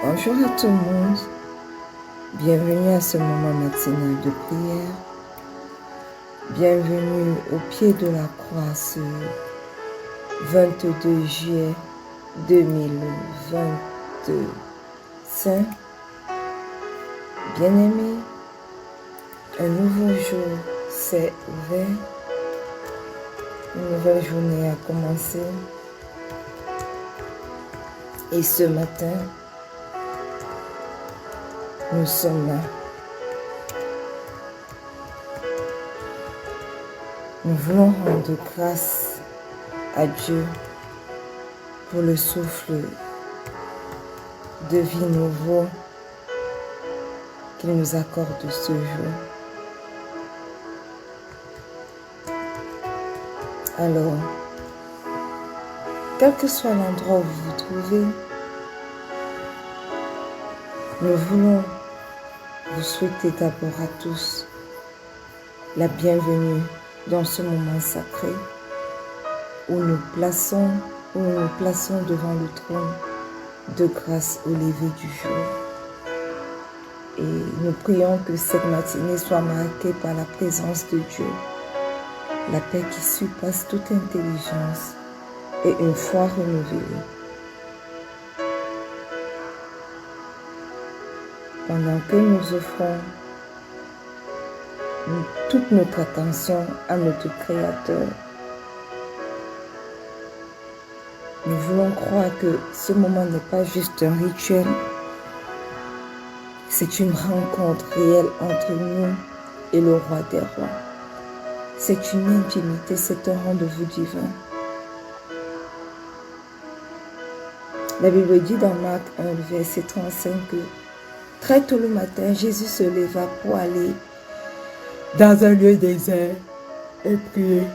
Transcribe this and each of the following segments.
Bonjour à tout le monde, bienvenue à ce moment matinal de prière, bienvenue au pied de la croix ce 22 juillet 2025. Bien-aimés, un nouveau jour s'est ouvert, une nouvelle journée a commencé et ce matin, nous sommes là. Nous voulons rendre grâce à Dieu pour le souffle de vie nouveau qu'il nous accorde ce jour. Alors, quel que soit l'endroit où vous vous trouvez, nous voulons vous souhaiter d'abord à tous la bienvenue dans ce moment sacré où nous nous plaçons devant le trône de grâce au lever du jour. Et nous prions que cette matinée soit marquée par la présence de Dieu, la paix qui surpasse toute intelligence et une foi renouvelée. Pendant que nous offrons toute notre attention à notre Créateur, nous voulons croire que ce moment n'est pas juste un rituel, c'est une rencontre réelle entre nous et le Roi des Rois. C'est une intimité, c'est un rendez-vous divin. La Bible dit dans Marc 1, verset 35 que très tôt le matin, Jésus se leva pour aller dans un lieu désert et prier.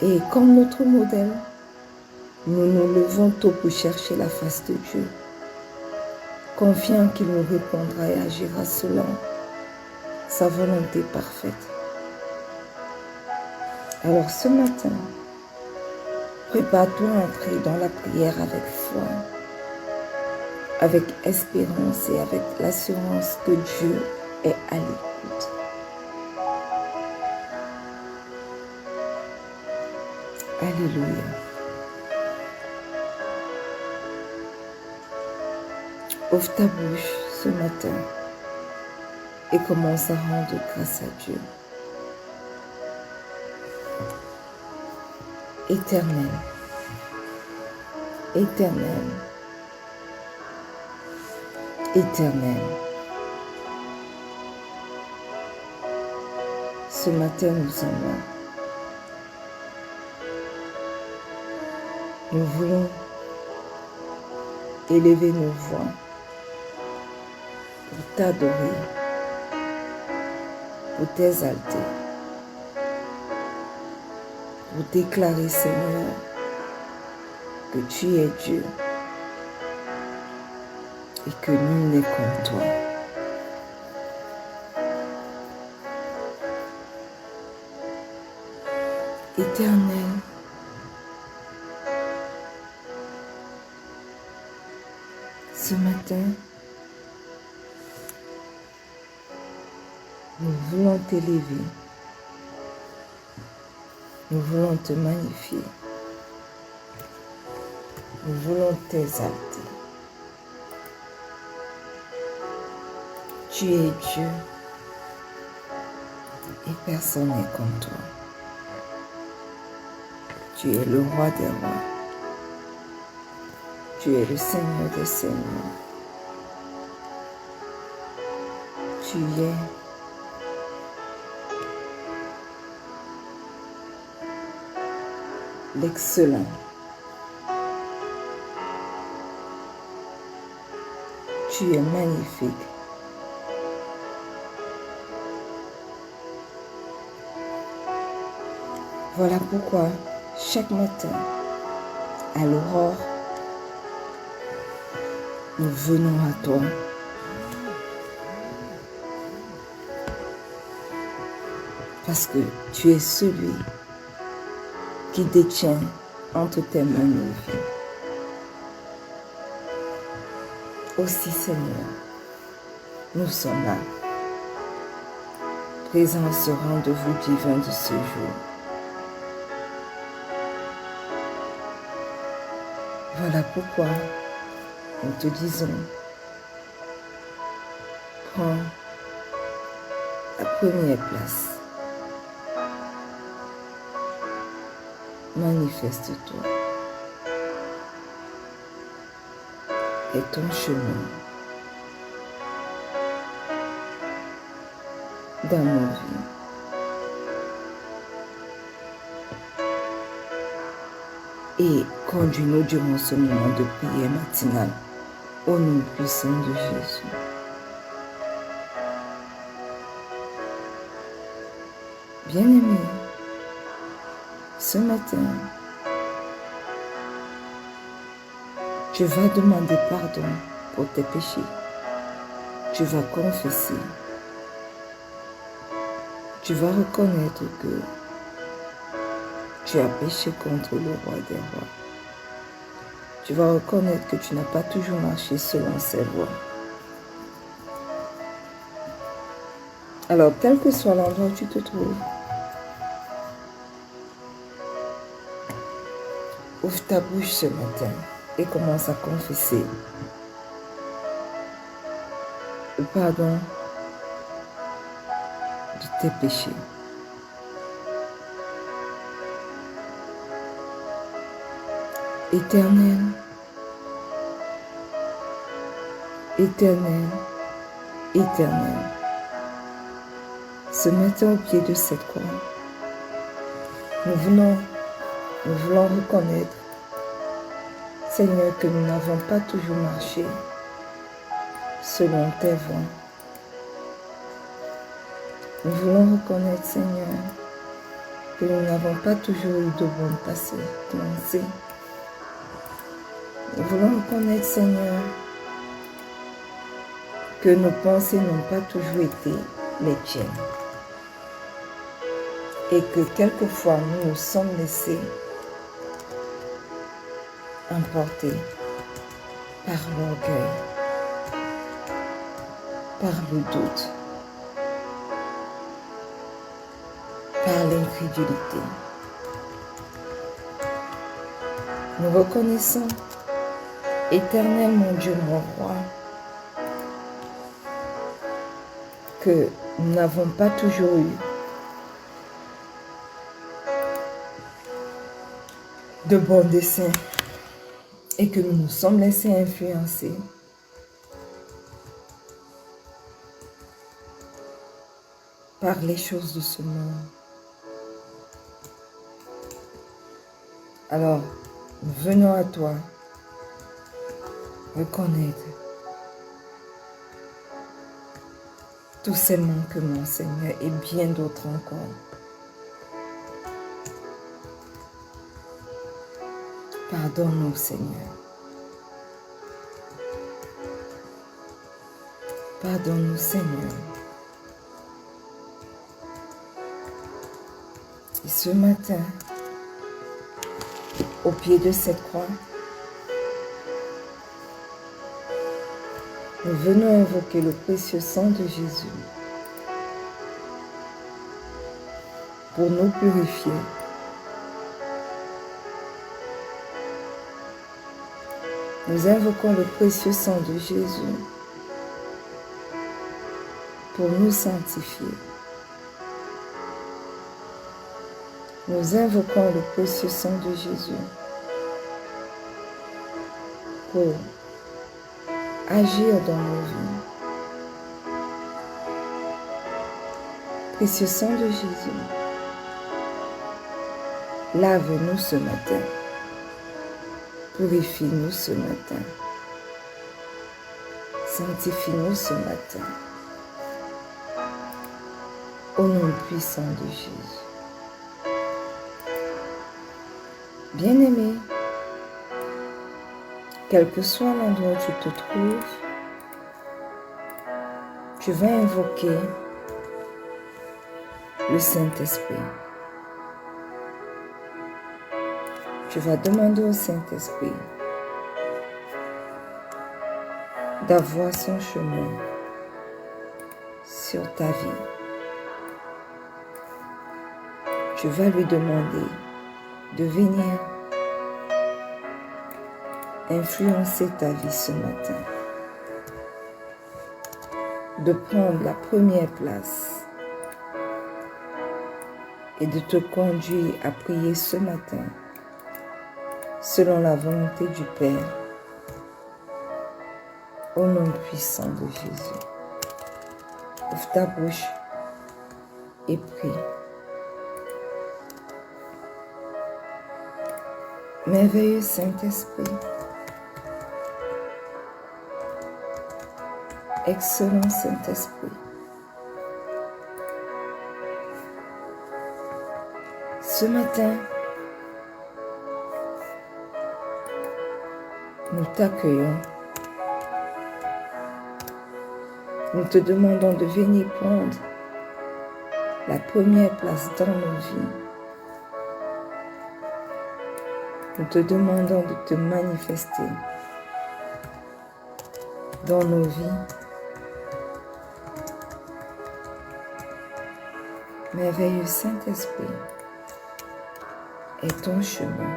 Et comme notre modèle, nous nous levons tôt pour chercher la face de Dieu, confiant qu'il nous répondra et agira selon sa volonté parfaite. Alors ce matin, prépare-toi à entrer dans la prière avec foi, avec espérance et avec l'assurance que Dieu est à l'écoute. Alléluia. Ouvre ta bouche ce matin et commence à rendre grâce à Dieu. Éternel, éternel, éternel. Ce matin, nous sommes là. Nous voulons élever nos voix pour t'adorer, pour t'exalter, pour déclarer, Seigneur, que tu es Dieu et que nul n'est comme toi. Éternel, ce matin, nous voulons t'élever, nous voulons te magnifier, nous voulons t'exalter. Tu es Dieu et personne n'est comme toi. Tu es le Roi des rois. Tu es le Seigneur des seigneurs. Tu es l'excellent. Tu es magnifique. Voilà pourquoi chaque matin, à l'aurore, nous venons à toi. Parce que tu es celui qui détient entre tes mains nos vies. Aussi, Seigneur, nous sommes là, présents à ce rendez-vous divin de ce jour. Voilà pourquoi nous te disons, prends la première place. Manifeste-toi et ton chemin dans nos vies. Et conduis-nous durant ce moment de prière matinale au nom puissant de Jésus. Bien-aimé, ce matin, tu vas demander pardon pour tes péchés. Tu vas confesser. Tu vas reconnaître que tu as péché contre le roi des rois. Tu vas reconnaître que tu n'as pas toujours marché selon ses voies. Alors, quel que soit l'endroit où tu te trouves, ouvre ta bouche ce matin et commence à confesser le pardon de tes péchés. Éternel, éternel, éternel, ce matin au pied de cette croix, nous voulons reconnaître, Seigneur, que nous n'avons pas toujours marché selon tes voies. Nous voulons reconnaître, Seigneur, que nous n'avons pas toujours eu de bonnes pensées. Nous voulons reconnaître, Seigneur, que nos pensées n'ont pas toujours été les tiennes. Et que quelquefois nous nous sommes laissés emporter par l'orgueil, par le doute, par l'incrédulité. Nous reconnaissons, Éternel mon Dieu, mon roi, que nous n'avons pas toujours eu de bons desseins et que nous nous sommes laissés influencer par les choses de ce monde. Alors, nous venons à toi reconnaître tous ces manquements, Seigneur, et bien d'autres encore. Pardonne-nous, Seigneur. Pardonne-nous, Seigneur. Et ce matin, au pied de cette croix, nous venons invoquer le précieux sang de Jésus pour nous purifier. Nous invoquons le précieux sang de Jésus pour nous sanctifier. Nous invoquons le précieux sang de Jésus pour agir dans nos vies. Précieux sang de Jésus, lave-nous ce matin. Purifie-nous ce matin. Sanctifie-nous ce matin. Au nom puissant de Jésus. Bien-aimé, quel que soit l'endroit où tu te trouves, tu vas invoquer le Saint-Esprit. Tu vas demander au Saint-Esprit d'avoir son chemin sur ta vie. Tu vas lui demander de venir influencer ta vie ce matin, de prendre la première place et de te conduire à prier ce matin selon la volonté du Père, au nom puissant de Jésus. Ouvre ta bouche et prie. Merveilleux Saint-Esprit, excellent Saint-Esprit, ce matin, nous t'accueillons. Nous te demandons de venir prendre la première place dans nos vies. Nous te demandons de te manifester dans nos vies. Merveilleux Saint-Esprit, est ton chemin.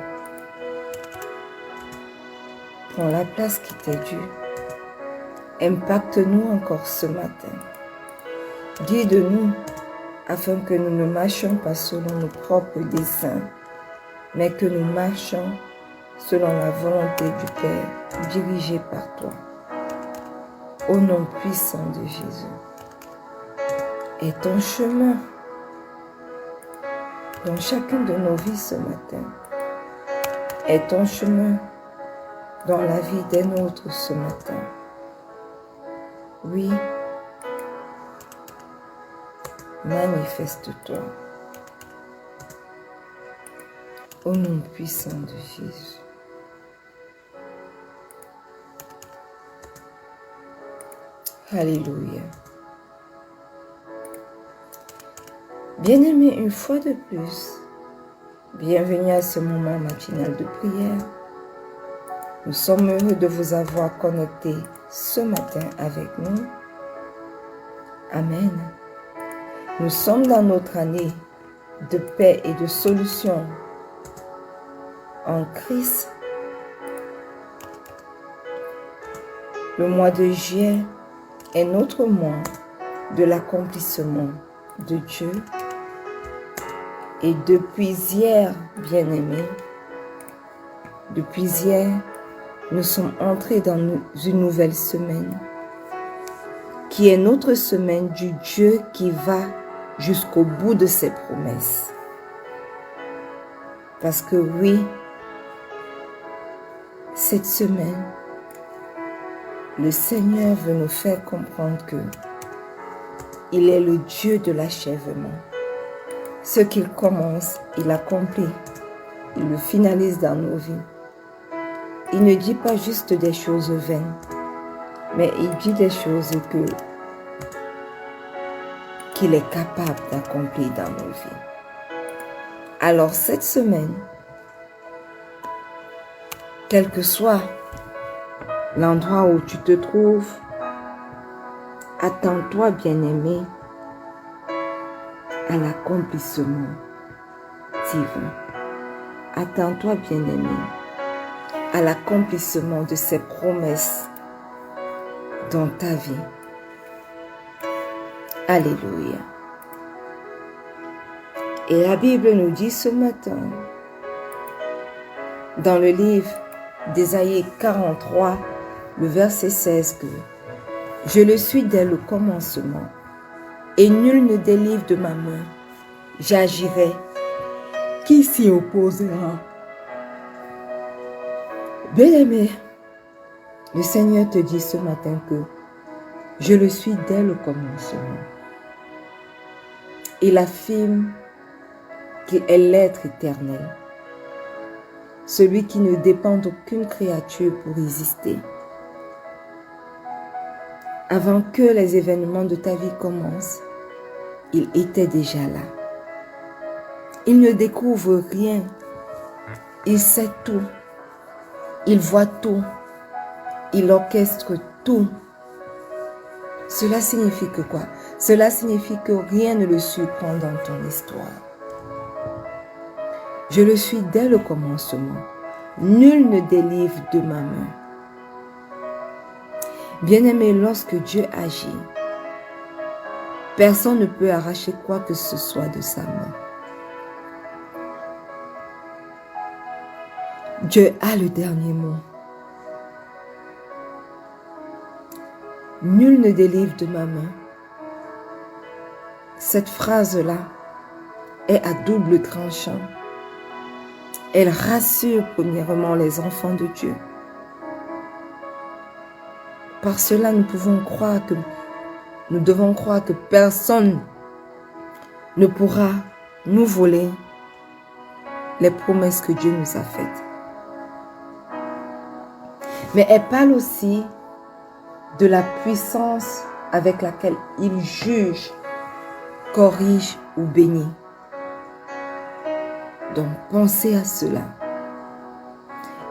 Prends la place qui t'est due. Impacte-nous encore ce matin. Guide-nous afin que nous ne marchions pas selon nos propres desseins, mais que nous marchions selon la volonté du Père, dirigée par toi. Au nom puissant de Jésus. Et ton chemin dans chacune de nos vies ce matin. Et ton chemin dans la vie des nôtres ce matin. Oui, manifeste-toi. Au nom puissant de Jésus. Alléluia. Bien-aimés, une fois de plus, bienvenue à ce moment matinal de prière. Nous sommes heureux de vous avoir connectés ce matin avec nous. Amen. Nous sommes dans notre année de paix et de solution en Christ. Le mois de juillet est notre mois de l'accomplissement de Dieu. Et depuis hier, bien-aimés, depuis hier, nous sommes entrés dans une nouvelle semaine, qui est notre semaine du Dieu qui va jusqu'au bout de ses promesses. Parce que oui, cette semaine, le Seigneur veut nous faire comprendre que il est le Dieu de l'achèvement. Ce qu'il commence, il accomplit. Il le finalise dans nos vies. Il ne dit pas juste des choses vaines, mais il dit des choses qu'il est capable d'accomplir dans nos vies. Alors cette semaine, quel que soit l'endroit où tu te trouves, attends-toi, bien-aimé, à l'accomplissement divin. Attends-toi, bien-aimé, à l'accomplissement de ses promesses dans ta vie. Alléluia. Et la Bible nous dit ce matin, dans le livre d'Ésaïe 43, le verset 16, que je le suis dès le commencement, et nul ne délivre de ma main. J'agirai. Qui s'y opposera? Bien-aimé, le Seigneur te dit ce matin que je le suis dès le commencement. Il affirme qu'il est l'être éternel, celui qui ne dépend d'aucune créature pour exister. Avant que les événements de ta vie commencent, il était déjà là. Il ne découvre rien. Il sait tout. Il voit tout. Il orchestre tout. Cela signifie que quoi? Cela signifie que rien ne le surprend dans ton histoire. Je le suis dès le commencement. Nul ne délivre de ma main. Bien-aimé, lorsque Dieu agit, personne ne peut arracher quoi que ce soit de sa main. Dieu a le dernier mot. Nul ne délivre de ma main. Cette phrase-là est à double tranchant. Elle rassure premièrement les enfants de Dieu. Par cela, nous devons croire que personne ne pourra nous voler les promesses que Dieu nous a faites. Mais elle parle aussi de la puissance avec laquelle il juge, corrige ou bénit. Donc, pensez à cela.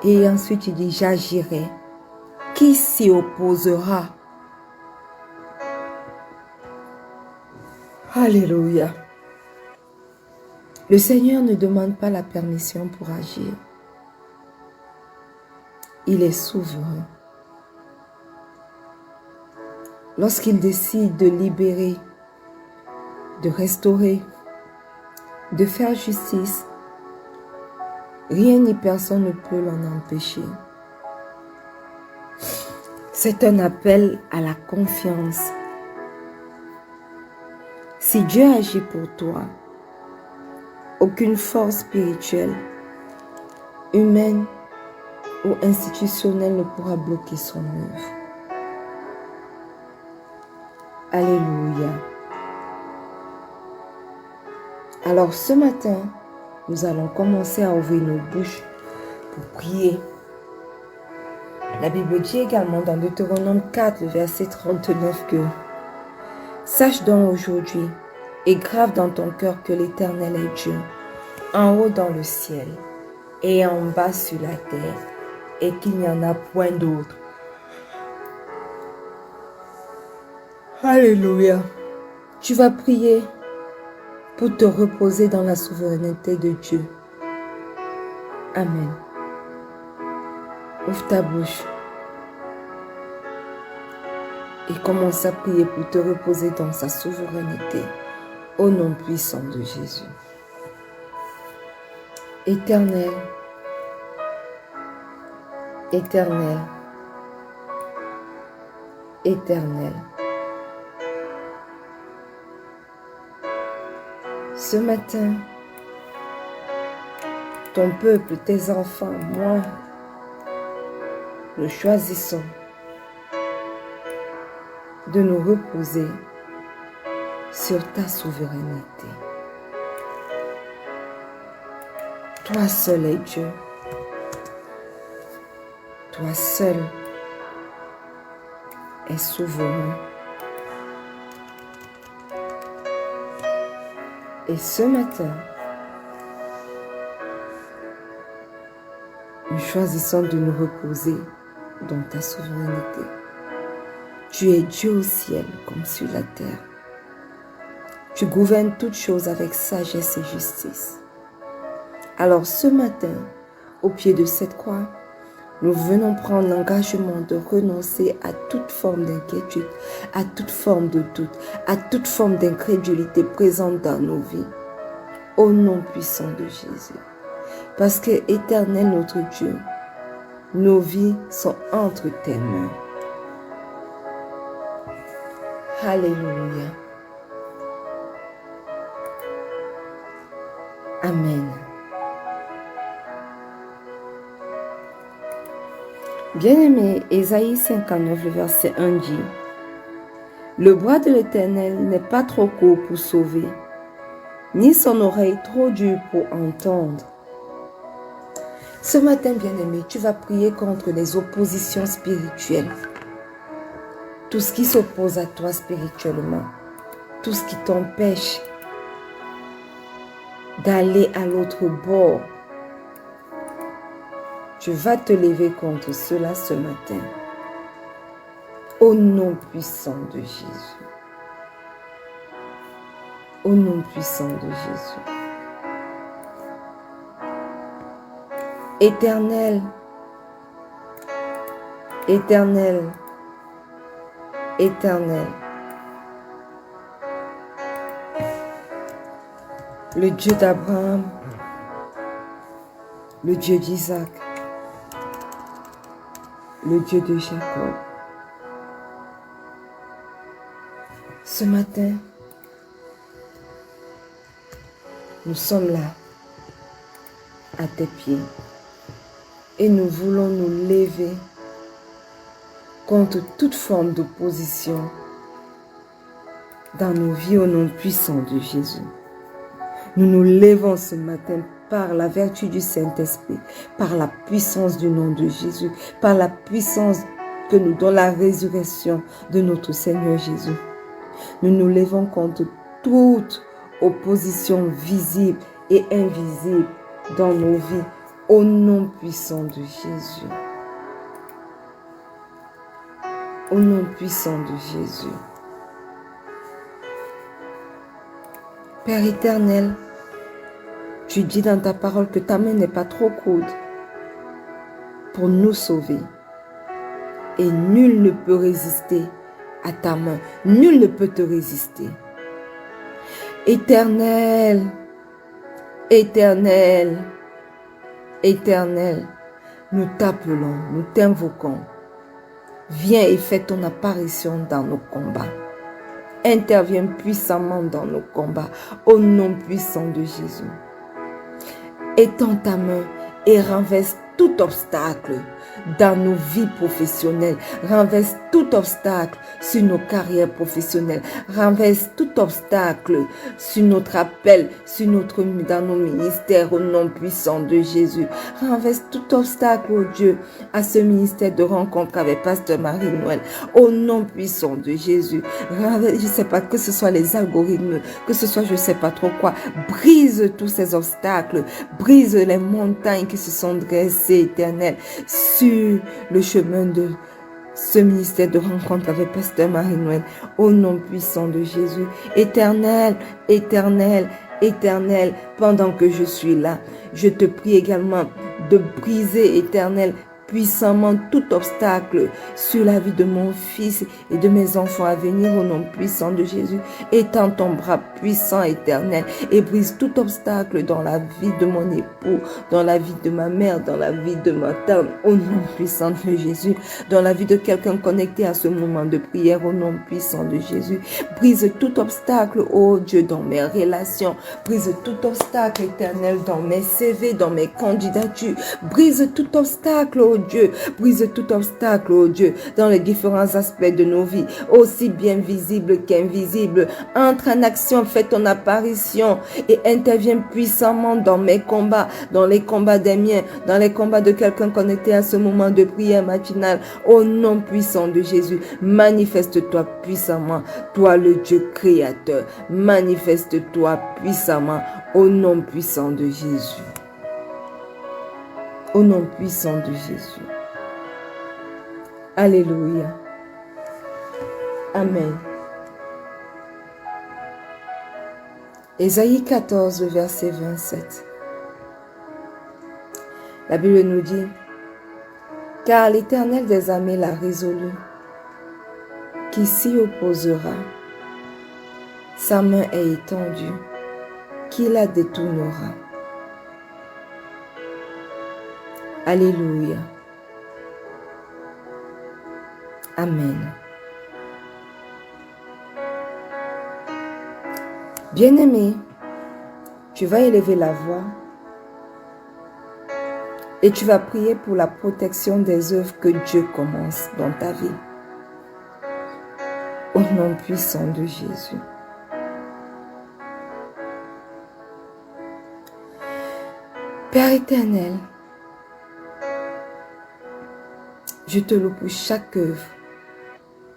Et ensuite, il dit, j'agirai. Qui s'y opposera? Alléluia. Le Seigneur ne demande pas la permission pour agir. Il est souverain. Lorsqu'il décide de libérer, de restaurer, de faire justice, rien ni personne ne peut l'en empêcher. C'est un appel à la confiance. Si Dieu agit pour toi, aucune force spirituelle, humaine ou institutionnelle ne pourra bloquer son œuvre. Alléluia. Alors ce matin, nous allons commencer à ouvrir nos bouches pour prier. La Bible dit également dans Deutéronome 4, le verset 39 que « Sache donc aujourd'hui et grave dans ton cœur que l'Éternel est Dieu, en haut dans le ciel et en bas sur la terre, et qu'il n'y en a point d'autre. » Alléluia. Tu vas prier pour te reposer dans la souveraineté de Dieu. Amen. Ouvre ta bouche et commence à prier pour te reposer dans sa souveraineté au nom puissant de Jésus. Éternel, Éternel, Éternel. Ce matin, ton peuple, tes enfants, moi, nous choisissons de nous reposer sur ta souveraineté. Toi seul es Dieu. Toi seul es souverain. Et ce matin, nous choisissons de nous reposer dans ta souveraineté. Tu es Dieu au ciel comme sur la terre. Tu gouvernes toutes choses avec sagesse et justice. Alors ce matin, au pied de cette croix, nous venons prendre l'engagement de renoncer à toute forme d'inquiétude, à toute forme de doute, à toute forme d'incrédulité présente dans nos vies. Au nom puissant de Jésus. Parce que, Éternel notre Dieu, nos vies sont entre tes mains. Alléluia. Amen. Bien-aimé, Ésaïe 59, le verset 1 dit « Le bras de l'Éternel n'est pas trop court pour sauver, ni son oreille trop dure pour entendre. » Ce matin, bien-aimé, tu vas prier contre les oppositions spirituelles. Tout ce qui s'oppose à toi spirituellement, tout ce qui t'empêche d'aller à l'autre bord. Tu vas te lever contre cela ce matin. Au nom puissant de Jésus. Au nom puissant de Jésus. Éternel, Éternel, Éternel, le Dieu d'Abraham, le Dieu d'Isaac, le Dieu de Jacob. Ce matin, nous sommes là, à tes pieds, et nous voulons nous lever contre toute forme d'opposition dans nos vies au nom puissant de Jésus. Nous nous levons ce matin par la vertu du Saint-Esprit, par la puissance du nom de Jésus, par la puissance que nous donne la résurrection de notre Seigneur Jésus. Nous nous levons contre toute opposition visible et invisible dans nos vies au nom puissant de Jésus. Au nom puissant de Jésus. Père éternel, tu dis dans ta parole que ta main n'est pas trop courte pour nous sauver. Et nul ne peut résister à ta main. Nul ne peut te résister. Éternel, Éternel, Éternel, nous t'appelons, nous t'invoquons. Viens et fais ton apparition dans nos combats. Interviens puissamment dans nos combats, au nom puissant de Jésus. Étends ta main et renverse tout obstacle dans nos vies professionnelles. Renverse tout obstacle sur nos carrières professionnelles. Renverse tout obstacle sur notre appel, dans nos ministères au nom puissant de Jésus. Renverse tout obstacle, oh Dieu, à ce ministère de rencontre avec Pasteur Marie-Noël au nom puissant de Jésus. Renverse, je ne sais pas, que ce soit les algorithmes, que ce soit je ne sais pas trop quoi. Brise tous ces obstacles. Brise les montagnes qui se sont dressées, Éternel, sur le chemin de ce ministère de rencontre avec Pasteur Marie-Noël, au nom puissant de Jésus. Éternel, Éternel, Éternel, pendant que je suis là, je te prie également de briser, Éternel, puissamment tout obstacle sur la vie de mon fils et de mes enfants à venir au nom puissant de Jésus. Étends ton bras puissant, Éternel, et brise tout obstacle dans la vie de mon époux, dans la vie de ma mère, dans la vie de ma tante, au nom puissant de Jésus, dans la vie de quelqu'un connecté à ce moment de prière, au nom puissant de Jésus. Brise tout obstacle, oh Dieu, dans mes relations. Brise tout obstacle, Éternel, dans mes CV, dans mes candidatures. Brise tout obstacle, oh Dieu, brise tout obstacle, oh Dieu, dans les différents aspects de nos vies, aussi bien visibles qu'invisibles. Entre en action, fais ton apparition et interviens puissamment dans mes combats, dans les combats des miens, dans les combats de quelqu'un connecté à ce moment de prière matinale. Au nom puissant de Jésus, manifeste-toi puissamment, toi le Dieu créateur. Manifeste-toi puissamment au nom puissant de Jésus. Au nom puissant de Jésus. Alléluia. Amen. Ésaïe 14, verset 27. La Bible nous dit, « Car l'Éternel des armées l'a résolu, qui s'y opposera. Sa main est étendue, qui la détournera. » Alléluia. Amen. Bien-aimé, tu vas élever la voix et tu vas prier pour la protection des œuvres que Dieu commence dans ta vie. Au nom puissant de Jésus. Père éternel, je te loue pour chaque œuvre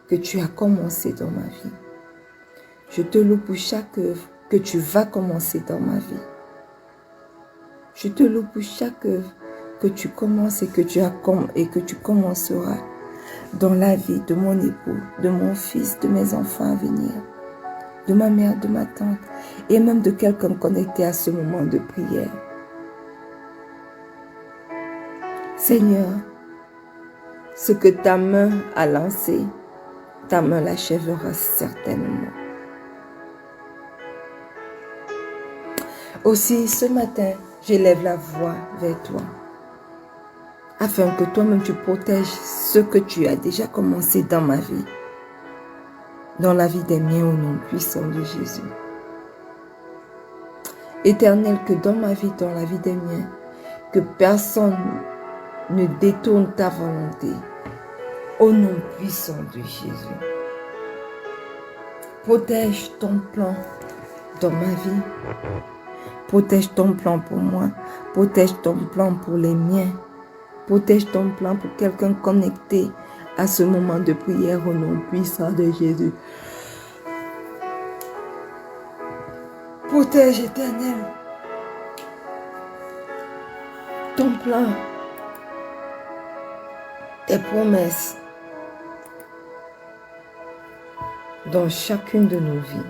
que tu as commencé dans ma vie. Je te loue pour chaque œuvre que tu vas commencer dans ma vie. Je te loue pour chaque œuvre que tu commences et que tu commenceras dans la vie de mon époux, de mon fils, de mes enfants à venir, de ma mère, de ma tante, et même de quelqu'un connecté à ce moment de prière. Seigneur, ce que ta main a lancé, ta main l'achèvera certainement. Aussi, ce matin, j'élève la voix vers toi, afin que toi-même tu protèges ce que tu as déjà commencé dans ma vie, dans la vie des miens au nom puissant de Jésus. Éternel, que dans ma vie, dans la vie des miens, que personne ne détourne ta volonté, au nom puissant de Jésus. Protège ton plan dans ma vie. Protège ton plan pour moi. Protège ton plan pour les miens. Protège ton plan pour quelqu'un connecté à ce moment de prière au nom puissant de Jésus. Protège, Éternel, ton plan, tes promesses dans chacune de nos vies.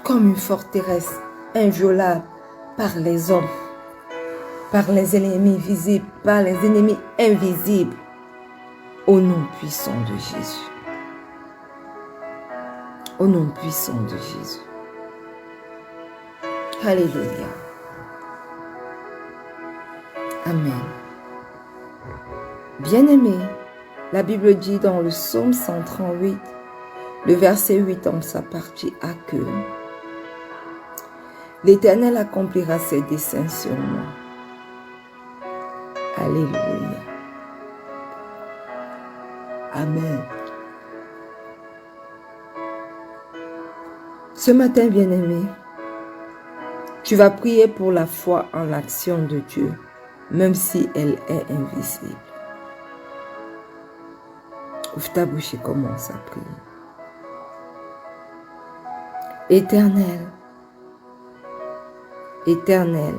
Comme une forteresse inviolable par les hommes, par les ennemis visibles, par les ennemis invisibles, au nom puissant de Jésus. Au nom puissant de Jésus. Alléluia. Amen. Bien-aimé, la Bible dit dans le psaume 138, le verset 8 en sa partie A que l'Éternel accomplira ses desseins sur moi. Alléluia. Amen. Ce matin, bien-aimé, tu vas prier pour la foi en l'action de Dieu, même si elle est invisible. Ouvre ta bouche et commence à prier. Éternel, Éternel,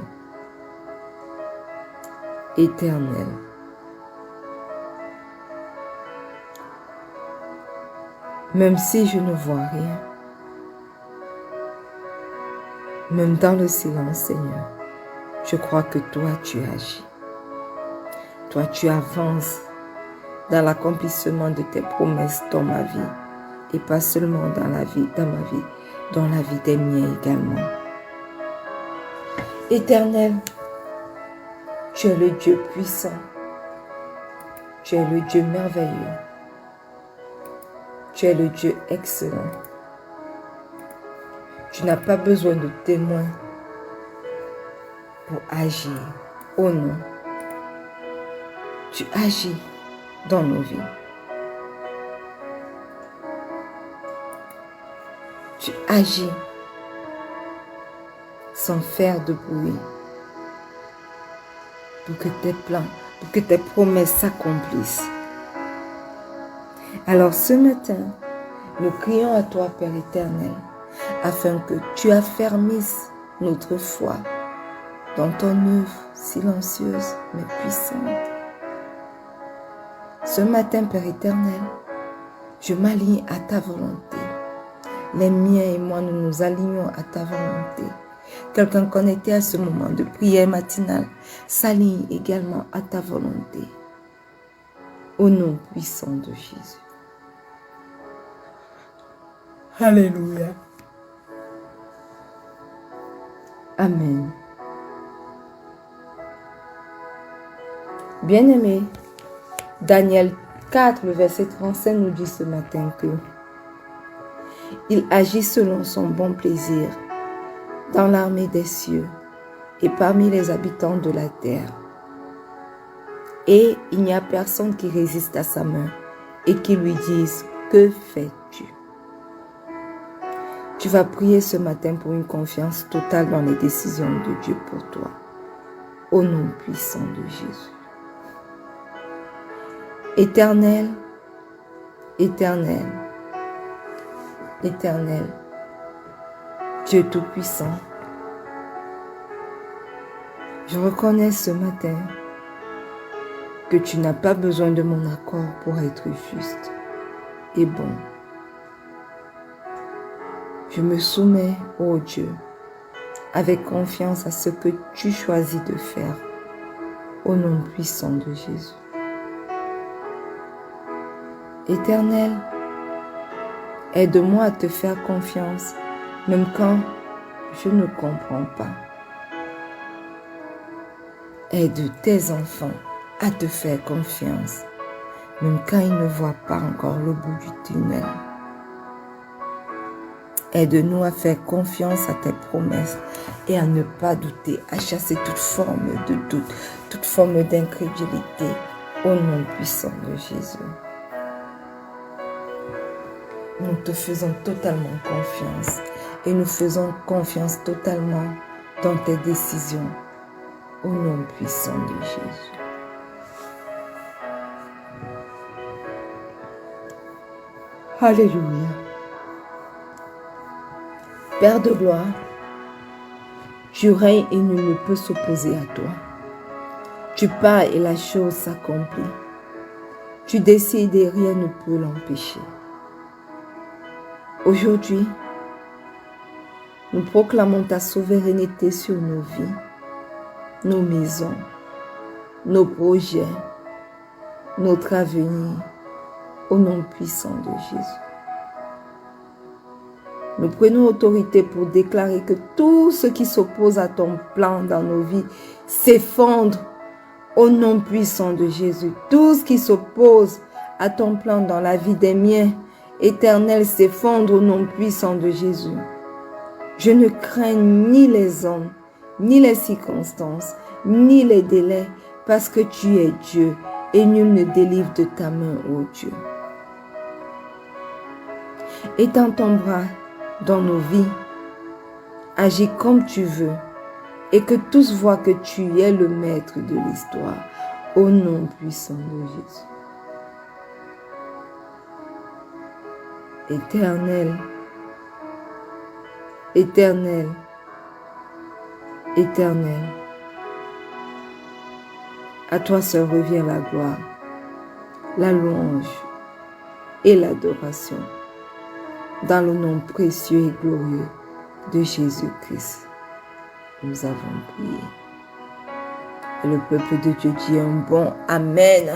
Éternel, même si je ne vois rien, même dans le silence, Seigneur, je crois que toi, tu agis. Toi, tu avances dans l'accomplissement de tes promesses dans ma vie. Et pas seulement dans ma vie, dans la vie des miens également. Éternel, tu es le Dieu puissant. Tu es le Dieu merveilleux. Tu es le Dieu excellent. Tu n'as pas besoin de témoins pour agir. Oh non. Tu agis dans nos vies. Tu agis sans faire de bruit pour que tes plans, pour que tes promesses s'accomplissent. Alors ce matin, nous crions à toi, Père éternel, afin que tu affermisses notre foi dans ton œuvre silencieuse mais puissante. Ce matin, Père éternel, je m'aligne à ta volonté. Les miens et moi, nous nous alignons à ta volonté. Quelqu'un connecté à ce moment de prière matinale s'aligne également à ta volonté. Au nom puissant de Jésus. Alléluia. Amen. Bien-aimé, Daniel 4, le verset 35 nous dit ce matin que il agit selon son bon plaisir dans l'armée des cieux et parmi les habitants de la terre. Et il n'y a personne qui résiste à sa main et qui lui dise « Que fais-tu » Tu vas prier ce matin pour une confiance totale dans les décisions de Dieu pour toi. Au nom puissant de Jésus. Éternel, éternel, éternel, Dieu Tout-Puissant, je reconnais ce matin que tu n'as pas besoin de mon accord pour être juste et bon. Je me soumets, ô Dieu, avec confiance à ce que tu choisis de faire, au nom puissant de Jésus. Éternel, aide-moi à te faire confiance, même quand je ne comprends pas. Aide tes enfants à te faire confiance, même quand ils ne voient pas encore le bout du tunnel. Aide-nous à faire confiance à tes promesses et à ne pas douter, à chasser toute forme de doute, toute forme d'incrédulité, au nom puissant de Jésus. Nous te faisons totalement confiance et nous faisons confiance totalement dans tes décisions, au nom puissant de Jésus. Alléluia. Père de gloire, tu règnes et nul ne peut s'opposer à toi. Tu parles et la chose s'accomplit. Tu décides et rien ne peut l'empêcher. Aujourd'hui, nous proclamons ta souveraineté sur nos vies, nos maisons, nos projets, notre avenir, au nom puissant de Jésus. Nous prenons autorité pour déclarer que tout ce qui s'oppose à ton plan dans nos vies s'effondre au nom puissant de Jésus. Tout ce qui s'oppose à ton plan dans la vie des miens, Éternel, s'effondre au nom puissant de Jésus. Je ne crains ni les hommes, ni les circonstances, ni les délais, parce que tu es Dieu et nul ne délivre de ta main, ô Dieu. Étends ton bras dans nos vies, agis comme tu veux et que tous voient que tu es le maître de l'histoire, au nom puissant de Jésus. Éternel, éternel, éternel, à toi seul revient la gloire, la louange et l'adoration, dans le nom précieux et glorieux de Jésus-Christ. Nous avons prié. Et le peuple de Dieu dit un bon Amen.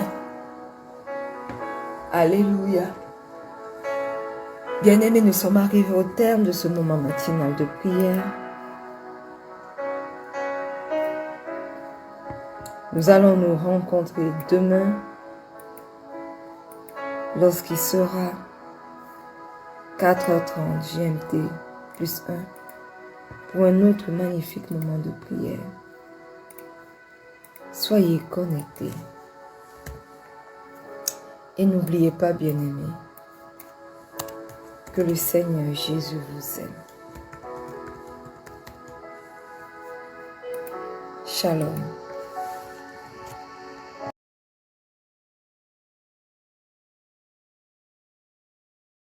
Alléluia. Bien-aimés, nous sommes arrivés au terme de ce moment matinal de prière. Nous allons nous rencontrer demain lorsqu'il sera 4h30 GMT plus 1 pour un autre magnifique moment de prière. Soyez connectés. Et n'oubliez pas, bien-aimés, que le Seigneur Jésus vous aime. Shalom.